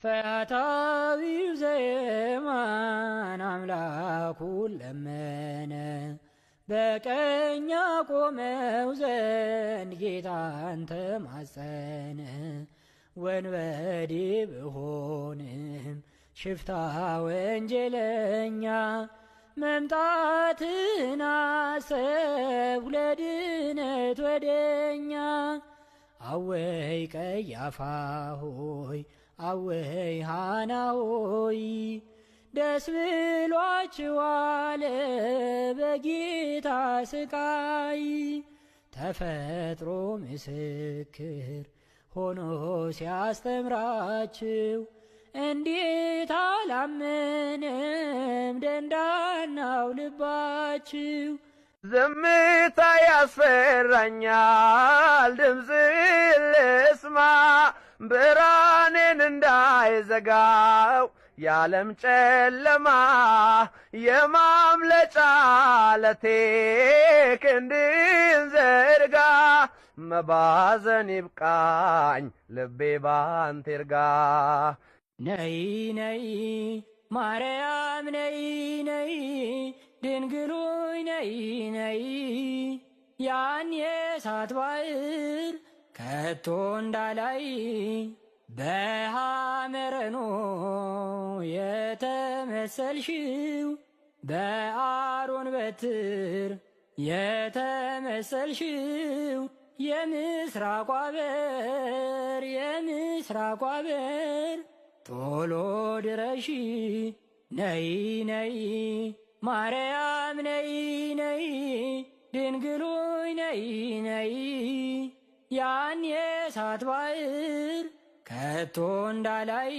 ፈያታዊው ዘየማን አምላኩን ለመነ በቀኝ ያቆመው ዘንድ ጌታን ተማጸነ። ወንበዴ ብሆንም ሽፍታ ወንጀለኛ መምጣትን አሰብኩ ለድነት ወደኛ። አወይ ቀያፋ ሆይ አወይ ሐና ሆይ ደስ ብሏችኋል በጌታ ስቃይ። ተፈጥሮ ምስክር ሆኖ ሲያስተምራችሁ እንዴት አላመነም ደንዳናው ልባችሁ። ዝምታ ያስፈራኛል ድምፅ ልስማ ብርሃኔን እንዳይዘጋው የዓለም ጨለማ። የማምለጫ ዓለቴ ክንድን ዘርጋ መባዘን ይብቃኝ ልቤ ባንተ ይርጋ። ነይ ነይ ማርያም ነይ ነይ ድንግሉይ ነይ ነይ ያን የእሳት ባሕር ከቶ እንዳላይ በሐመረኖ የተመሰልሽው በአሮን በትር የተመሰልሽው የምስራቋ በር የምስራቋ በር ቶሎ ድረሺ ነይ ነይ ማርያም ነይ ነይ ድንግሉይ ነይ ነይ ያን የእሳት ባሕር ከቶ እንዳላይ